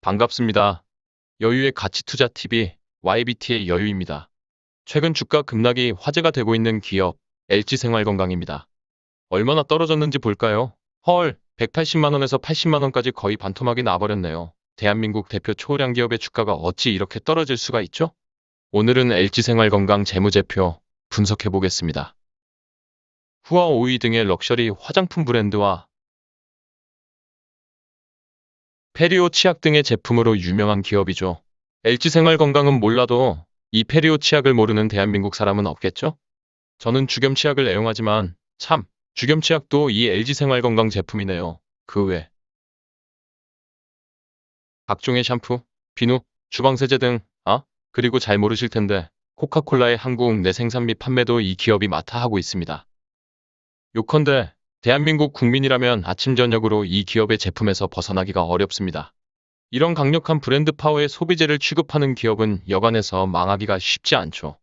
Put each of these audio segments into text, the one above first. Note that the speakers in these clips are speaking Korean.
반갑습니다. 여유의 가치 투자 TV YBT의 여유입니다. 최근 주가 급락이 화제가 되고 있는 기업 LG생활건강입니다. 얼마나 떨어졌는지 볼까요? 헐, 180만 원에서 80만 원까지 거의 반토막이 나버렸네요. 대한민국 대표 초우량 기업의 주가가 어찌 이렇게 떨어질 수가 있죠? 오늘은 LG생활건강 재무제표 분석해 보겠습니다. 후아 오이 등의 럭셔리 화장품 브랜드와 페리오 치약 등의 제품으로 유명한 기업이죠. LG생활건강은 몰라도 이 페리오 치약을 모르는 대한민국 사람은 없겠죠? 저는 주겸 치약을 애용하지만 참, 주겸 치약도 이 LG생활건강 제품이네요. 그 외 각종의 샴푸, 비누, 주방세제 등, 그리고 잘 모르실 텐데 코카콜라의 한국 내 생산 및 판매도 이 기업이 맡아 하고 있습니다. 요컨대 대한민국 국민이라면 아침 저녁으로 이 기업의 제품에서 벗어나기가 어렵습니다. 이런 강력한 브랜드 파워의 소비재를 취급하는 기업은 여간해서 망하기가 쉽지 않죠.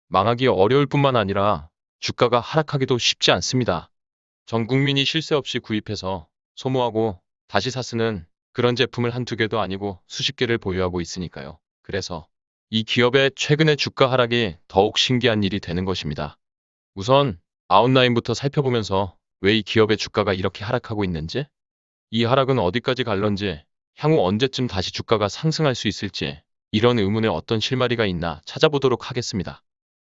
망하기 어려울 뿐만 아니라 주가가 하락하기도 쉽지 않습니다. 전 국민이 쉴 새 없이 구입해서 소모하고 다시 사쓰는 그런 제품을 한두 개도 아니고 수십 개를 보유하고 있으니까요. 그래서 이 기업의 최근의 주가 하락이 더욱 신기한 일이 되는 것입니다. 우선 아웃라인부터 살펴보면서 왜 이 기업의 주가가 이렇게 하락하고 있는지, 이 하락은 어디까지 갈런지, 향후 언제쯤 다시 주가가 상승할 수 있을지, 이런 의문에 어떤 실마리가 있나 찾아보도록 하겠습니다.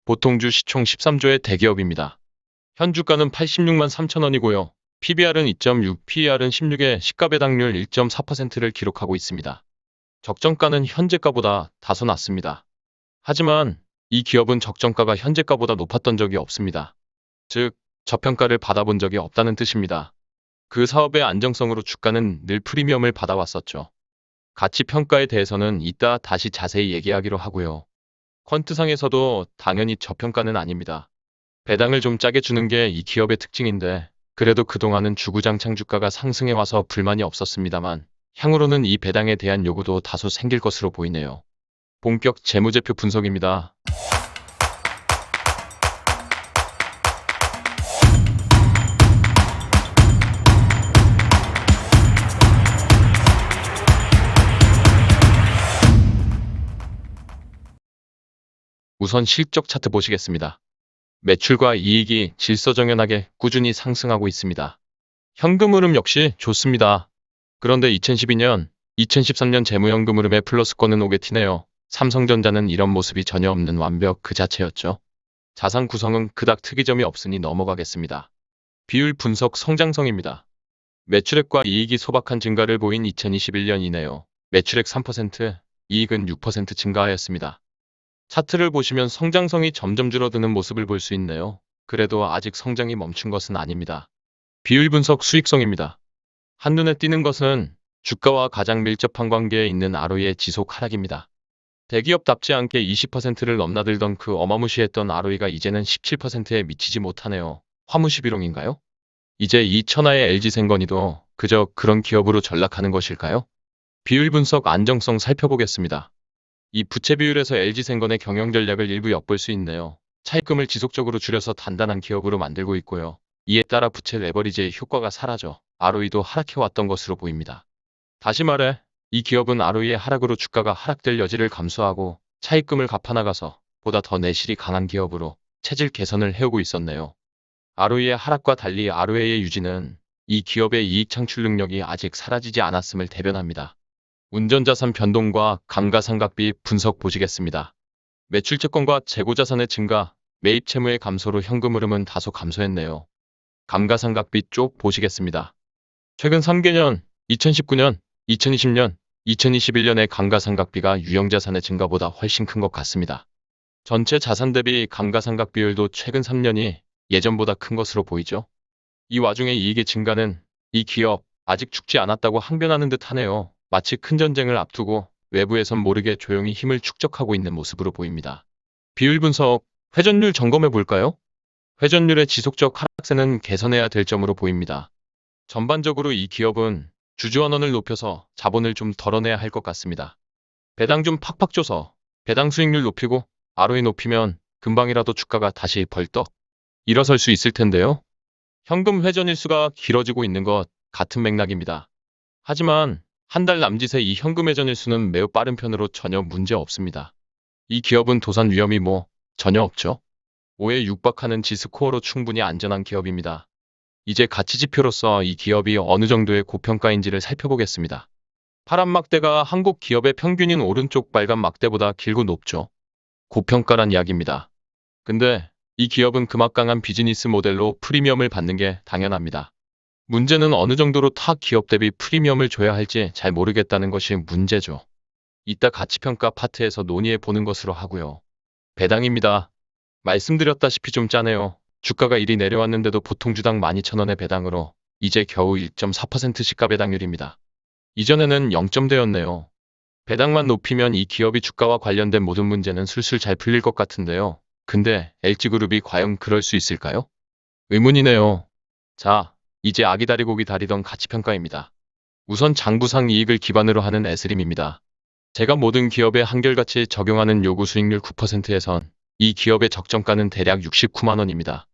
보통주 시총 13조의 대기업입니다. 현 주가는 86만 3천 원이고요. PBR은 2.6, PER은 16에 시가배당률 1.4%를 기록하고 있습니다. 적정가는 현재가보다 다소 낮습니다. 하지만 이 기업은 적정가가 현재가보다 높았던 적이 없습니다. 즉, 저평가를 받아본 적이 없다는 뜻입니다. 그 사업의 안정성으로 주가는 늘 프리미엄을 받아왔었죠. 가치 평가에 대해서는 이따 다시 자세히 얘기하기로 하고요. 퀀트상에서도 당연히 저평가는 아닙니다. 배당을 좀 짜게 주는 게 이 기업의 특징인데, 그래도 그동안은 주구장창 주가가 상승해 와서 불만이 없었습니다만 향후로는 이 배당에 대한 요구도 다소 생길 것으로 보이네요. 본격 재무제표 분석입니다. 우선 실적 차트 보시겠습니다. 매출과 이익이 질서정연하게 꾸준히 상승하고 있습니다. 현금 흐름 역시 좋습니다. 그런데 2012년, 2013년 재무현금 흐름의 플러스권은 오게 티네요. 삼성전자는 이런 모습이 전혀 없는 완벽 그 자체였죠. 자산 구성은 그닥 특이점이 없으니 넘어가겠습니다. 비율 분석 성장성입니다. 매출액과 이익이 소박한 증가를 보인 2021년이네요. 매출액 3%, 이익은 6% 증가하였습니다. 차트를 보시면 성장성이 점점 줄어드는 모습을 볼 수 있네요. 그래도 아직 성장이 멈춘 것은 아닙니다. 비율 분석 수익성입니다. 한눈에 띄는 것은 주가와 가장 밀접한 관계에 있는 ROE의 지속 하락입니다. 대기업답지 않게 20%를 넘나들던 그 어마무시했던 ROE가 이제는 17%에 미치지 못하네요. 화무시비롱인가요? 이제 이 천하의 LG생건이도 그저 그런 기업으로 전락하는 것일까요? 비율 분석 안정성 살펴보겠습니다. 이 부채 비율에서 LG생건의 경영 전략을 일부 엿볼 수 있네요. 차입금을 지속적으로 줄여서 단단한 기업으로 만들고 있고요. 이에 따라 부채 레버리지의 효과가 사라져 ROE도 하락해왔던 것으로 보입니다. 다시 말해 이 기업은 ROE의 하락으로 주가가 하락될 여지를 감수하고 차입금을 갚아나가서 보다 더 내실이 강한 기업으로 체질 개선을 해오고 있었네요. ROE의 하락과 달리 ROA의 유지는 이 기업의 이익 창출 능력이 아직 사라지지 않았음을 대변합니다. 운전자산 변동과 감가상각비 분석 보시겠습니다. 매출 채권과 재고자산의 증가, 매입 채무의 감소로 현금 흐름은 다소 감소했네요. 감가상각비 쪽 보시겠습니다. 최근 3개년, 2019년, 2020년, 2021년의 감가상각비가 유형자산의 증가보다 훨씬 큰 것 같습니다. 전체 자산 대비 감가상각 비율도 최근 3년이 예전보다 큰 것으로 보이죠. 이 와중에 이익의 증가는 이 기업 아직 죽지 않았다고 항변하는 듯 하네요. 마치 큰 전쟁을 앞두고 외부에선 모르게 조용히 힘을 축적하고 있는 모습으로 보입니다. 비율 분석, 회전율 점검해 볼까요? 회전율의 지속적 하락세는 개선해야 될 점으로 보입니다. 전반적으로 이 기업은 주주환원을 높여서 자본을 좀 덜어내야 할 것 같습니다. 배당 좀 팍팍 줘서 배당 수익률 높이고 ROE 높이면 금방이라도 주가가 다시 벌떡 일어설 수 있을 텐데요. 현금 회전 일수가 길어지고 있는 것 같은 맥락입니다. 하지만 한 달 남짓의 이 현금 회전 일수는 매우 빠른 편으로 전혀 문제 없습니다. 이 기업은 도산 위험이 전혀 없죠. 5에 육박하는 지스코어로 충분히 안전한 기업입니다. 이제 가치 지표로서 이 기업이 어느 정도의 고평가인지를 살펴보겠습니다. 파란 막대가 한국 기업의 평균인 오른쪽 빨간 막대보다 길고 높죠. 고평가란 이야기입니다. 근데 이 기업은 그막강한 비즈니스 모델로 프리미엄을 받는 게 당연합니다. 문제는 어느 정도로 타 기업 대비 프리미엄을 줘야 할지 잘 모르겠다는 것이 문제죠. 이따 가치평가 파트에서 논의해 보는 것으로 하고요. 배당입니다. 말씀드렸다시피 좀 짜네요. 주가가 이리 내려왔는데도 보통 주당 12,000원의 배당으로 이제 겨우 1.4% 시가 배당률입니다. 이전에는 0점대였네요. 배당만 높이면 이 기업이 주가와 관련된 모든 문제는 술술 잘 풀릴 것 같은데요. 근데 LG그룹이 과연 그럴 수 있을까요? 의문이네요. 자, 이제 아기 다리 고기 다리던 가치평가입니다. 우선 장부상 이익을 기반으로 하는 에스림입니다. 제가 모든 기업에 한결같이 적용하는 요구 수익률 9%에선 이 기업의 적정가는 대략 69만 원입니다.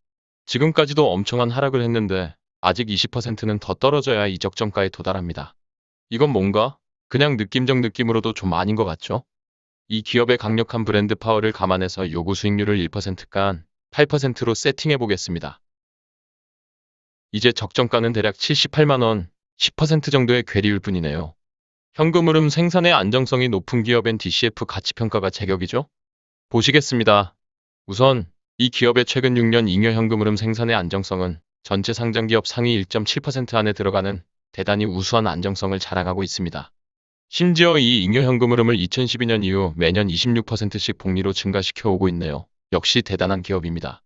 지금까지도 엄청난 하락을 했는데 아직 20%는 더 떨어져야 이 적정가에 도달합니다. 이건 뭔가? 그냥 느낌적 느낌으로도 좀 아닌 것 같죠? 이 기업의 강력한 브랜드 파워를 감안해서 요구 수익률을 1%간 8%로 세팅해 보겠습니다. 이제 적정가는 대략 78만 원, 10% 정도의 괴리일 뿐이네요. 현금 흐름 생산의 안정성이 높은 기업엔 DCF 가치평가가 제격이죠? 보시겠습니다. 우선 이 기업의 최근 6년 잉여 현금 흐름 생산의 안정성은 전체 상장기업 상위 1.7% 안에 들어가는 대단히 우수한 안정성을 자랑하고 있습니다. 심지어 이 잉여 현금 흐름을 2012년 이후 매년 26%씩 복리로 증가시켜 오고 있네요. 역시 대단한 기업입니다.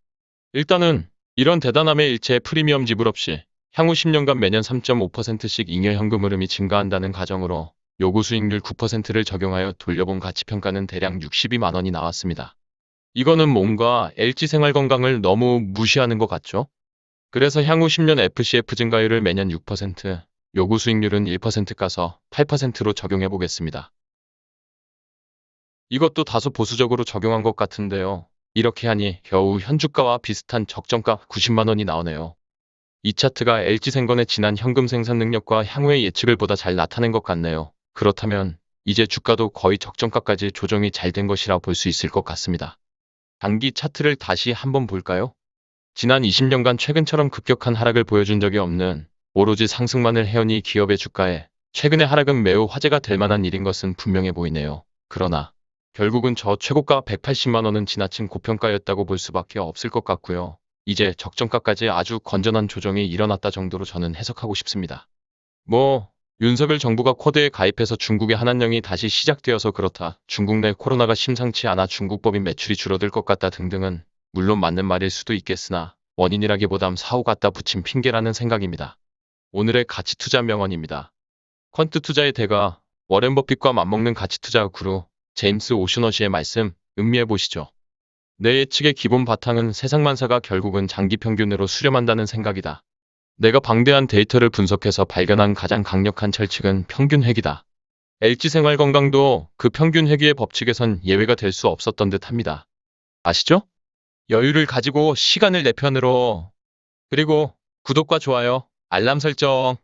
일단은 이런 대단함의 일체의 프리미엄 지불 없이 향후 10년간 매년 3.5%씩 잉여 현금 흐름이 증가한다는 가정으로 요구 수익률 9%를 적용하여 돌려본 가치평가는 대략 62만 원이 나왔습니다. 이거는 뭔가 LG생활건강을 너무 무시하는 것 같죠? 그래서 향후 10년 FCF 증가율을 매년 6%, 요구 수익률은 1% 까서 8%로 적용해 보겠습니다. 이것도 다소 보수적으로 적용한 것 같은데요. 이렇게 하니 겨우 현주가와 비슷한 적정가 90만 원이 나오네요. 이 차트가 LG생건의 지난 현금 생산 능력과 향후의 예측을 보다 잘 나타낸 것 같네요. 그렇다면 이제 주가도 거의 적정가까지 조정이 잘 된 것이라 볼 수 있을 것 같습니다. 단기 차트를 다시 한번 볼까요? 지난 20년간 최근처럼 급격한 하락을 보여준 적이 없는 오로지 상승만을 해온 이 기업의 주가에 최근의 하락은 매우 화제가 될 만한 일인 것은 분명해 보이네요. 그러나 결국은 저 최고가 180만 원은 지나친 고평가였다고 볼 수밖에 없을 것 같고요. 이제 적정가까지 아주 건전한 조정이 일어났다 정도로 저는 해석하고 싶습니다. 윤석열 정부가 쿼드에 가입해서 중국의 한한령이 다시 시작되어서 그렇다. 중국 내 코로나가 심상치 않아 중국 법인 매출이 줄어들 것 같다 등등은 물론 맞는 말일 수도 있겠으나 원인이라기보담 사후 갖다 붙인 핑계라는 생각입니다. 오늘의 가치투자 명언입니다. 퀀트 투자의 대가 워렌 버핏과 맞먹는 가치투자 구루 제임스 오셔너시의 말씀 음미해 보시죠. 내 예측의 기본 바탕은 세상만사가 결국은 장기 평균으로 수렴한다는 생각이다. 내가 방대한 데이터를 분석해서 발견한 가장 강력한 철칙은 평균 회귀다. LG생활건강도 그 평균 회귀의 법칙에선 예외가 될 수 없었던 듯 합니다. 아시죠? 여유를 가지고 시간을 내 편으로. 그리고 구독과 좋아요, 알람 설정